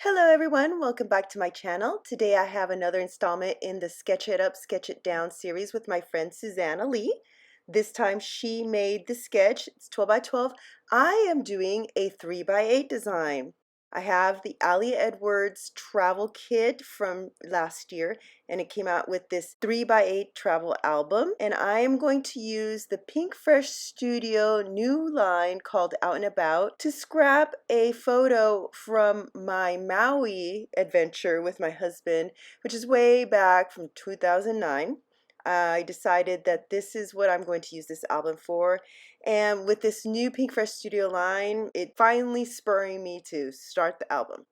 Hello everyone, welcome back to my channel. Today I have another installment in the Sketch It Up, Sketch It Down series with my friend Suzanna Lee. This time she made the sketch, it's 12 by 12. I am doing a 3 by 8 design. I have the Ali Edwards travel kit from last year and it came out with this 3 by 8 travel album, and I am going to use the Pinkfresh Studio new line called Out and About to scrap a photo from my Maui adventure with my husband, which is way back from 2009. I decided that this is what I'm going to use this album for, and with this new Pinkfresh Studio line, it finally spurring me to start the album.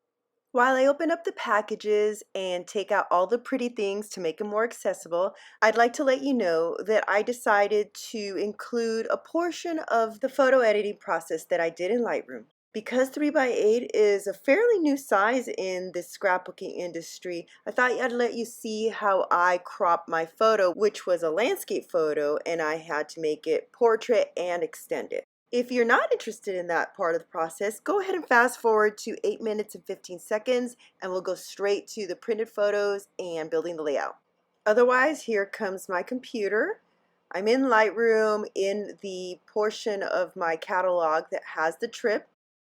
While I open up the packages and take out all the pretty things to make them more accessible, I'd like to let you know that I decided to include a portion of the photo editing process that I did in Lightroom. Because 3 by 8 is a fairly new size in the scrapbooking industry, I thought I'd let you see how I cropped my photo, which was a landscape photo, and I had to make it portrait and extend it. If you're not interested in that part of the process, go ahead and fast forward to 8 minutes and 15 seconds and we'll go straight to the printed photos and building the layout. Otherwise, here comes my computer. I'm in Lightroom in the portion of my catalog that has the trip,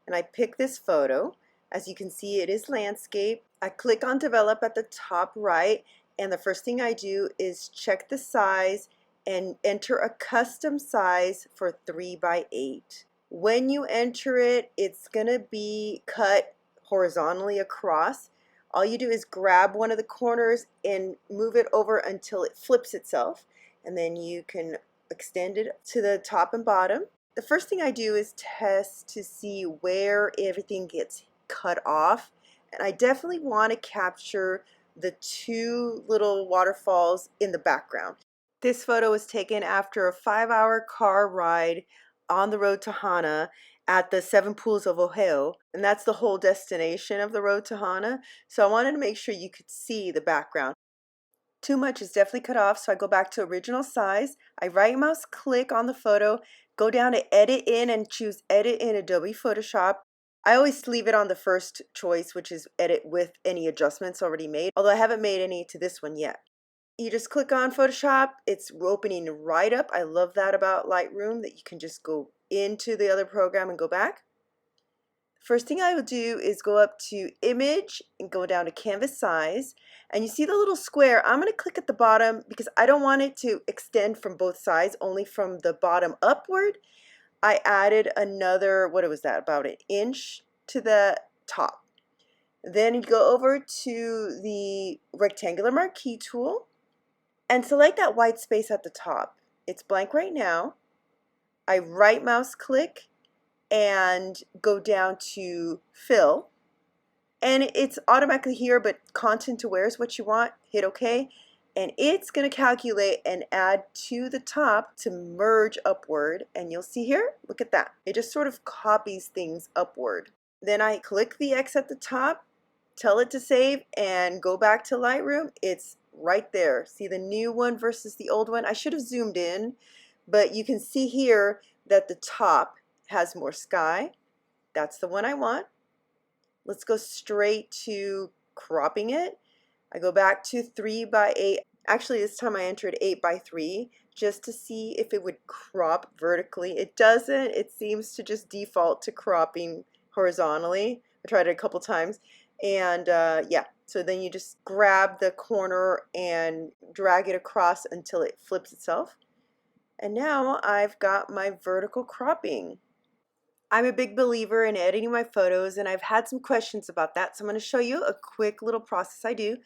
and I pick this photo. As you can see, it is landscape. I click on develop at the top right, and the first thing I do is check the size and enter a custom size for 3 by 8. When you enter it, it's gonna be cut horizontally across. All you do is grab one of the corners and move it over until it flips itself, and then you can extend it to the top and bottom. The first thing I do is test to see where everything gets cut off, and I definitely want to capture the two little waterfalls in the background. This photo was taken after a 5-hour car ride on the road to Hana at the Seven Pools of Ohio, and that's the whole destination of the road to Hana. So I wanted to make sure you could see the background. Too much is definitely cut off, so I go back to original size. I right mouse click on the photo, go down to edit in and choose edit in Adobe Photoshop. I always leave it on the first choice, which is edit with any adjustments already made, although I haven't made any to this one yet. You just click on Photoshop, it's opening right up. I love that about Lightroom, that you can just go into the other program and go back. First thing I will do is go up to image and go down to canvas size, and you see the little square. I'm going to click at the bottom because I don't want it to extend from both sides, only from the bottom upward. I added another, what was that, about an inch to the top. Then you go over to the rectangular marquee tool and select that white space at the top. It's blank right now. I right mouse click and go down to fill, and it's automatically here, but content aware is what you want. Hit OK, and it's going to calculate and add to the top to merge upward, and you'll see here, look at that, it just sort of copies things upward. Then I click the X at the top, tell it to save, and go back to Lightroom. It's right there. See the new one versus the old one? I should have zoomed in, but you can see here that the top has more sky. That's the one I want. Let's go straight to cropping it. I go back to 3 by 8. Actually, this time I entered 8 by 3 just to see if it would crop vertically. It doesn't. It seems to just default to cropping horizontally. I tried it a couple times, and yeah, so then you just grab the corner and drag it across until it flips itself. And now I've got my vertical cropping. I'm a big believer in editing my photos, and I've had some questions about that, so I'm going to show you a quick little process I do.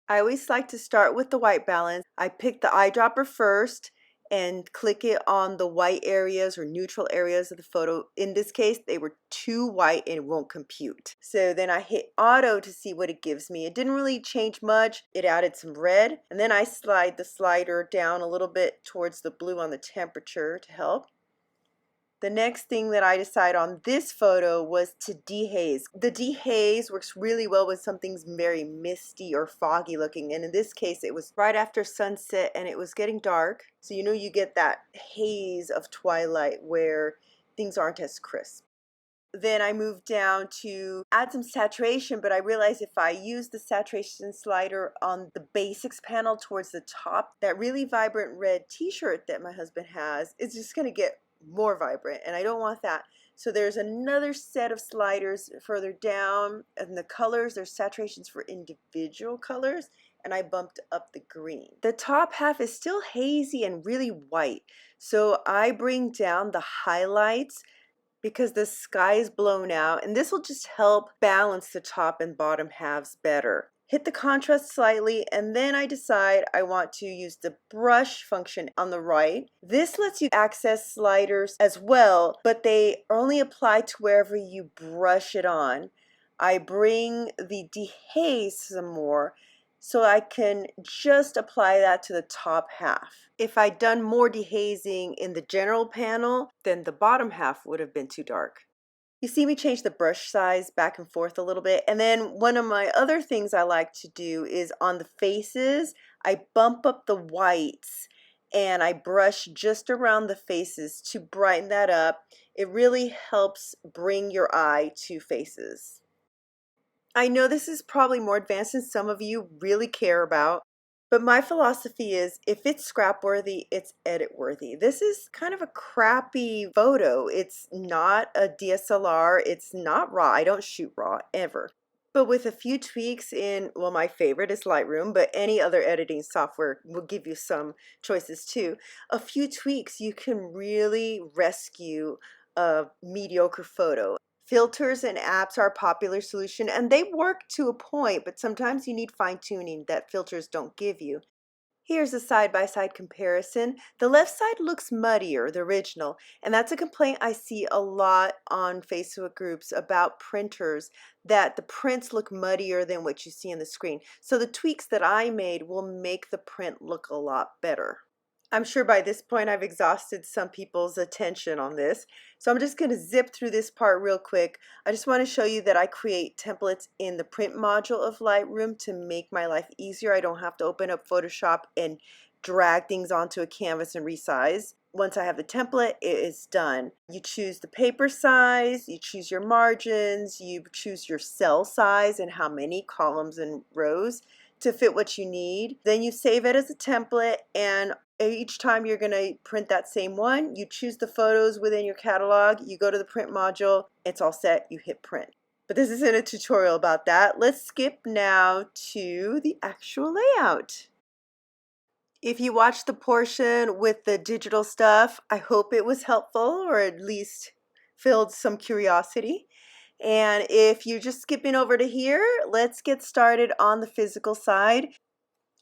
I always like to start with the white balance. I pick the eyedropper first and click it on the white areas or neutral areas of the photo. In this case, they were too white and it won't compute. So then I hit auto to see what it gives me. It didn't really change much. It added some red, and then I slide the slider down a little bit towards the blue on the temperature to help. The next thing that I decided on this photo was to dehaze. The dehaze works really well when something's very misty or foggy looking, and in this case it was right after sunset and it was getting dark, so you know you get that haze of twilight where things aren't as crisp. Then I moved down to add some saturation, but I realized if I use the saturation slider on the basics panel towards the top, that really vibrant red t-shirt that my husband has is just going to get more vibrant, and I don't want that. So there's another set of sliders further down, and the colors, there's saturations for individual colors, and I bumped up the green. The top half is still hazy and really white, so I bring down the highlights because the sky is blown out, and this will just help balance the top and bottom halves better. Hit the contrast slightly, and then I decide I want to use the brush function on the right. This lets you access sliders as well, but they only apply to wherever you brush it on. I bring the dehaze some more so I can just apply that to the top half. If I'd done more dehazing in the general panel, then the bottom half would have been too dark. You see me change the brush size back and forth a little bit. And then one of my other things I like to do is on the faces, I bump up the whites and I brush just around the faces to brighten that up. It really helps bring your eye to faces. I know this is probably more advanced than some of you really care about, but my philosophy is if it's scrap worthy, it's edit worthy. This is kind of a crappy photo. It's not a DSLR. It's not raw. I don't shoot raw ever. But with a few tweaks in, well, my favorite is Lightroom, but any other editing software will give you some choices too. A few tweaks, you can really rescue a mediocre photo. Filters and apps are a popular solution, and they work to a point, but sometimes you need fine-tuning that filters don't give you. Here's a side-by-side comparison. The left side looks muddier, the original, and that's a complaint I see a lot on Facebook groups about printers, that the prints look muddier than what you see on the screen. So the tweaks that I made will make the print look a lot better. I'm sure by this point I've exhausted some people's attention on this, so I'm just going to zip through this part real quick. I just want to show you that I create templates in the print module of Lightroom to make my life easier. I don't have to open up Photoshop and drag things onto a canvas and resize. Once I have the template, it is done. You choose the paper size, you choose your margins, you choose your cell size and how many columns and rows to fit what you need. Then you save it as a template, and each time you're going to print that same one, you choose the photos within your catalog, you go to the print module, it's all set, you hit print. But this isn't a tutorial about that. Let's skip now to the actual layout. If you watched the portion with the digital stuff, I hope it was helpful or at least filled some curiosity. And if you're just skipping over to here, let's get started on the physical side.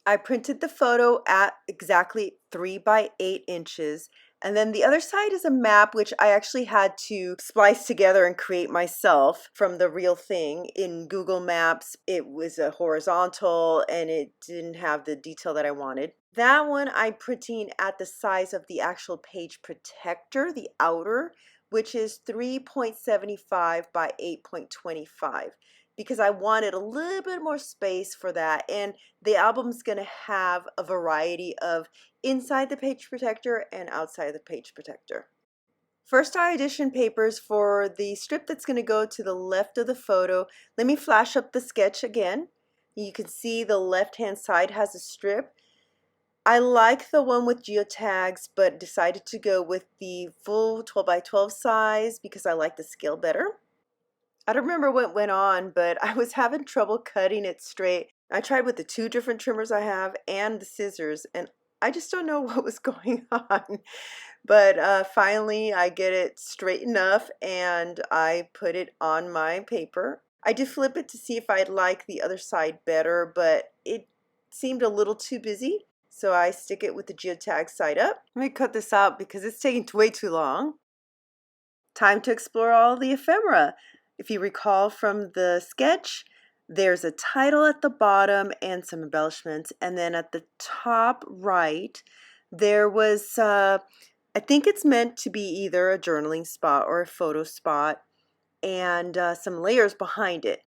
I printed the photo at exactly 3 by 8 inches. And then the other side is a map, which I actually had to splice together and create myself from the real thing. In Google Maps, it was a horizontal and it didn't have the detail that I wanted. That one I'm printing at the size of the actual page protector, the outer, which is 3.75 by 8.25. Because I wanted a little bit more space for that, and the album's going to have a variety of inside the page protector and outside the page protector. First, I audition papers for the strip that's going to go to the left of the photo. Let me flash up the sketch again. You can see the left hand side has a strip. I like the one with geotags, but decided to go with the full 12 by 12 size because I like the scale better. I don't remember what went on, but I was having trouble cutting it straight. I tried with the 2 different trimmers I have and the scissors, and I just don't know what was going on. But finally, I get it straight enough, and I put it on my paper. I did flip it to see if I'd like the other side better, but it seemed a little too busy, so I stick it with the geotag side up. Let me cut this out because it's taking way too long. Time to explore all the ephemera. If you recall from the sketch, there's a title at the bottom and some embellishments, and then at the top right there was I think it's meant to be either a journaling spot or a photo spot, and some layers behind it.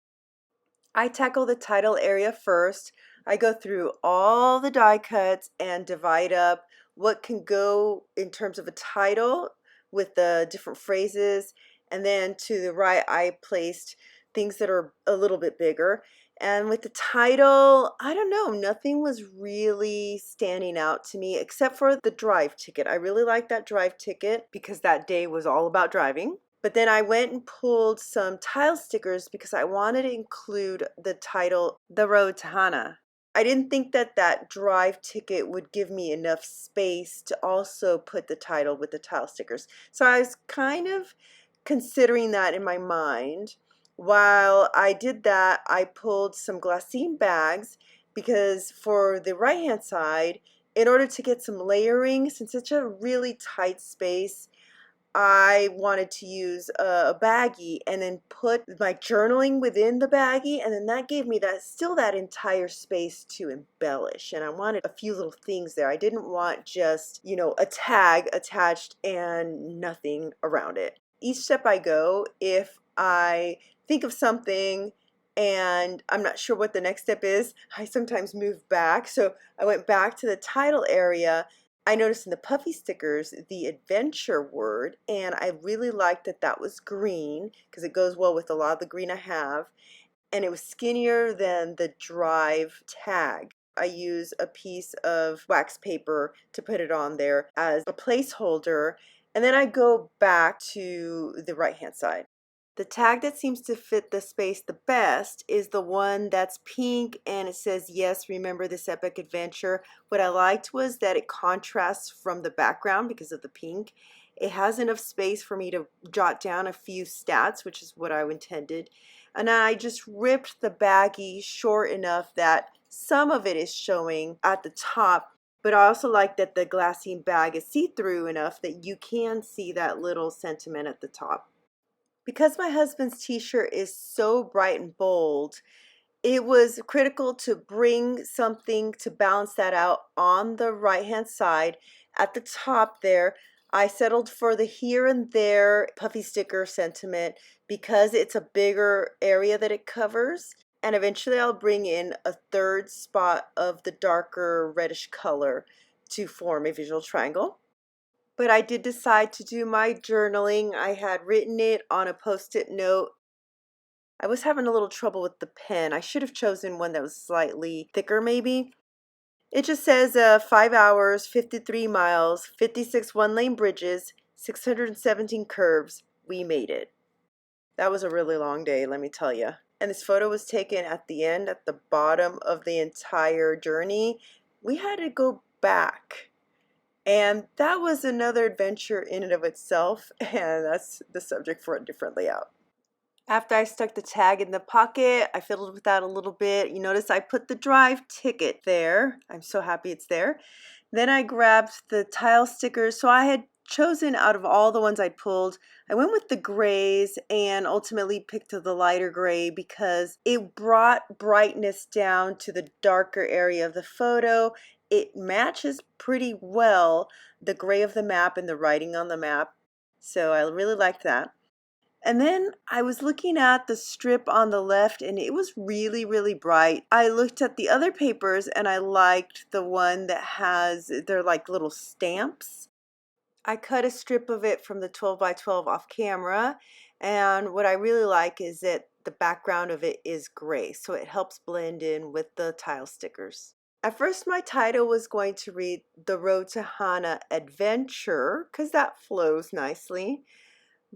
I tackle the title area first. I go through all the die cuts and divide up what can go in terms of a title with the different phrases, And then to the right, I placed things that are a little bit bigger. And with the title, I don't know, nothing was really standing out to me except for the drive ticket. I really liked that drive ticket because that day was all about driving. But then I went and pulled some tile stickers because I wanted to include the title, The Road to Hana. I didn't think that that drive ticket would give me enough space to also put the title with the tile stickers. So I was kind of considering that in my mind. While I did that, I pulled some glassine bags because for the right hand side, in order to get some layering, since it's a really tight space, I wanted to use a baggie and then put my journaling within the baggie, and then that gave me that entire space to embellish. And I wanted a few little things there. I didn't want just, a tag attached and nothing around it. Each step I go, if I think of something and I'm not sure what the next step is, I sometimes move back. So I went back to the title area. I noticed in the puffy stickers the adventure word, and I really liked that that was green because it goes well with a lot of the green I have, and it was skinnier than the drive tag. I use a piece of wax paper to put it on there as a placeholder, and then I go back to the right hand side. The tag that seems to fit the space the best is the one that's pink and it says, "Yes, remember this epic adventure." What I liked was that it contrasts from the background because of the pink. It has enough space for me to jot down a few stats, which is what I intended. And I just ripped the baggie short enough that some of it is showing at the top, but I also like that the glassine bag is see-through enough that you can see that little sentiment at the top. Because my husband's t-shirt is so bright and bold, it was critical to bring something to balance that out on the right hand side. At the top there, I settled for the here and there puffy sticker sentiment because it's a bigger area that it covers. And eventually I'll bring in a third spot of the darker reddish color to form a visual triangle. But I did decide to do my journaling. I had written it on a post-it note. I was having a little trouble with the pen. I should have chosen one that was slightly thicker maybe. It just says 5 hours, 53 miles, 56 one-lane bridges, 617 curves. We made it. That was a really long day, let me tell you. And this photo was taken at the end, at the bottom of the entire journey. We had to go back. And that was another adventure in and of itself, and that's the subject for a different layout. After I stuck the tag in the pocket, I fiddled with that a little bit. You notice I put the drive ticket there. I'm so happy it's there. Then I grabbed the tile stickers. So I had chosen out of all the ones I pulled, I went with the grays and ultimately picked the lighter gray because it brought brightness down to the darker area of the photo. It matches pretty well the gray of the map and the writing on the map. So I really liked that. And then I was looking at the strip on the left and it was really, really bright. I looked at the other papers and I liked the one that has, they're like little stamps. I cut a strip of it from the 12 by 12 off camera, and what I really like is that the background of it is gray, so it helps blend in with the tile stickers. At first my title was going to read The Road to Hana Adventure because that flows nicely.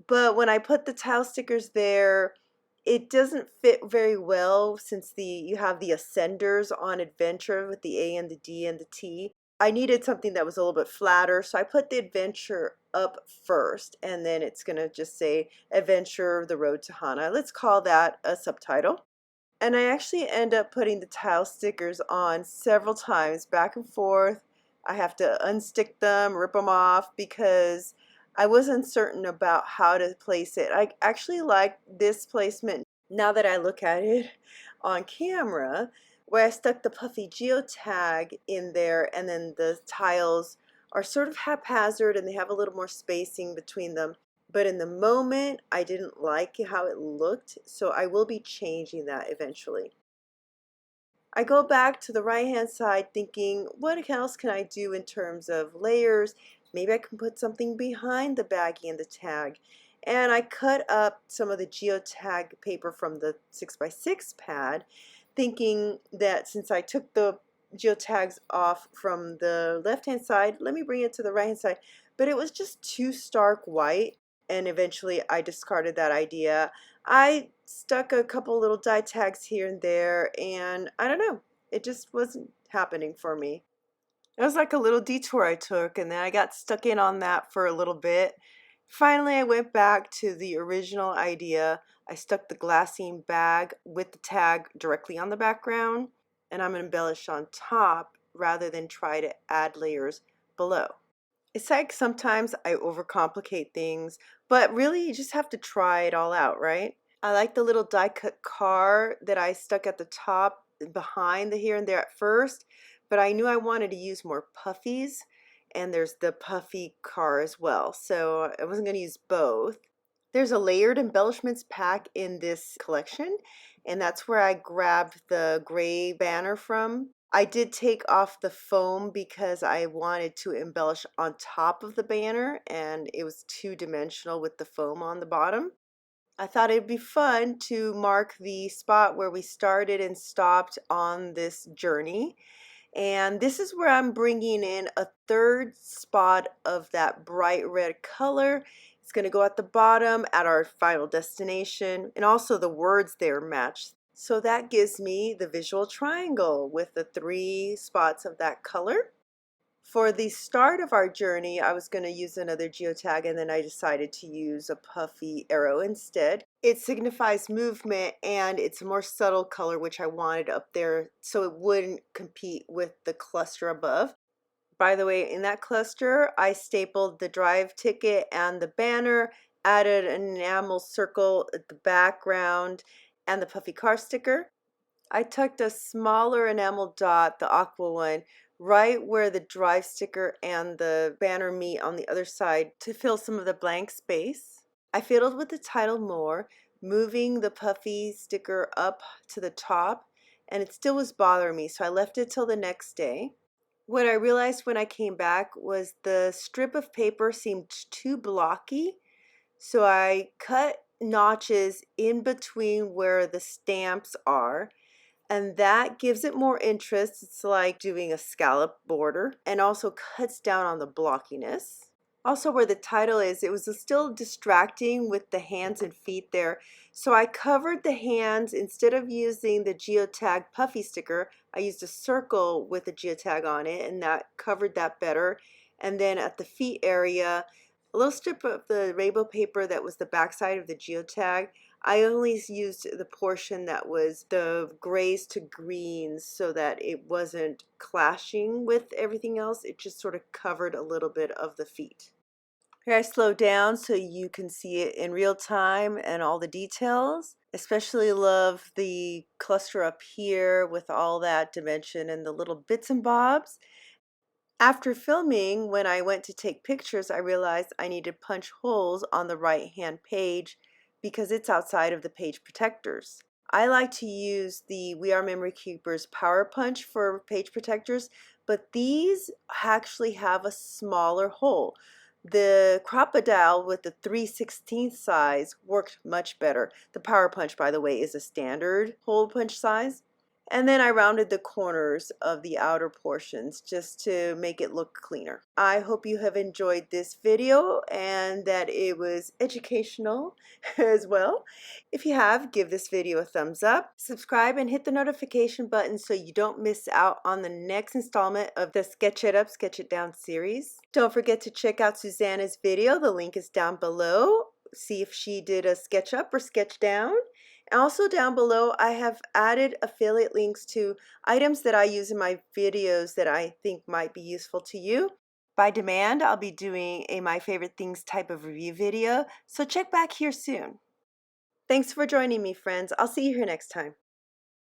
But when I put the tile stickers there, it doesn't fit very well since you have the ascenders on adventure with the A and the D and the T. I needed something that was a little bit flatter, so I put the adventure up first, and then it's going to just say Adventure, The Road to Hana. Let's call that a subtitle. And I actually end up putting the tile stickers on several times, back and forth. I have to unstick them, rip them off, because I wasn't certain about how to place it. I actually like this placement now that I look at it on camera, where I stuck the puffy geotag in there, and then the tiles are sort of haphazard and they have a little more spacing between them. But in the moment, I didn't like how it looked, so I will be changing that eventually. I go back to the right hand side thinking, what else can I do in terms of layers? Maybe I can put something behind the baggie and the tag. And I cut up some of the geotag paper from the 6x6 pad, thinking that since I took the geotags off from the left hand side, let me bring it to the right hand side. But it was just too stark white, and eventually I discarded that idea. I stuck a couple little die tags here and there, and I don't know, it just wasn't happening for me. It was like a little detour I took, and then I got stuck in on that for a little bit. Finally, I went back to the original idea. I stuck the glassine bag with the tag directly on the background, and I'm going to embellish on top rather than try to add layers below. It's like sometimes I overcomplicate things, but really you just have to try it all out, right? I like the little die cut car that I stuck at the top behind the here and there at first, but I knew I wanted to use more puffies, and there's the puffy car as well, so I wasn't going to use both. There's a layered embellishments pack in this collection, and that's where I grabbed the gray banner from. I did take off the foam because I wanted to embellish on top of the banner, and it was two-dimensional with the foam on the bottom. I thought it'd be fun to mark the spot where we started and stopped on this journey. And this is where I'm bringing in a third spot of that bright red color. It's going to go at the bottom at our final destination, and also the words there match. So that gives me the visual triangle with the 3 spots of that color. For the start of our journey, I was going to use another geotag, and then I decided to use a puffy arrow instead. It signifies movement, and it's a more subtle color, which I wanted up there so it wouldn't compete with the cluster above. By the way, in that cluster, I stapled the drive ticket and the banner, added an enamel circle at the background, and the puffy car sticker. I tucked a smaller enamel dot, the aqua one, right where the drive sticker and the banner meet on the other side to fill some of the blank space. I fiddled with the title more, moving the puffy sticker up to the top, and it still was bothering me, so I left it till the next day. What I realized when I came back was the strip of paper seemed too blocky, so I cut notches in between where the stamps are, and that gives it more interest. It's like doing a scallop border, and also cuts down on the blockiness. Also, where the title is, it was still distracting with the hands and feet there, so I covered the hands. Instead of using the geotag puffy sticker, I used a circle with a geotag on it, and that covered that better. And then at the feet area, a little strip of the rainbow paper that was the backside of the geotag, I only used the portion that was the grays to greens so that it wasn't clashing with everything else. It just sort of covered a little bit of the feet. Here I slow down so you can see it in real time and all the details. Especially love the cluster up here with all that dimension and the little bits and bobs. After filming, when I went to take pictures, I realized I needed to punch holes on the right-hand page because it's outside of the page protectors. I like to use the We Are Memory Keepers Power Punch for page protectors, but these actually have a smaller hole. The Crocodile with the 3/16 size worked much better. The Power Punch, by the way, is a standard hole punch size. And then I rounded the corners of the outer portions just to make it look cleaner. I hope you have enjoyed this video and that it was educational as well. If you have, give this video a thumbs up, subscribe, and hit the notification button so you don't miss out on the next installment of the Sketch It Up, Sketch It Down series. Don't forget to check out Suzanna's video. The link is down below. See if she did a sketch up or sketch down. Also down below, I have added affiliate links to items that I use in my videos that I think might be useful to you. By demand, I'll be doing a My Favorite Things type of review video, so check back here soon. Thanks for joining me, friends. I'll see you here next time.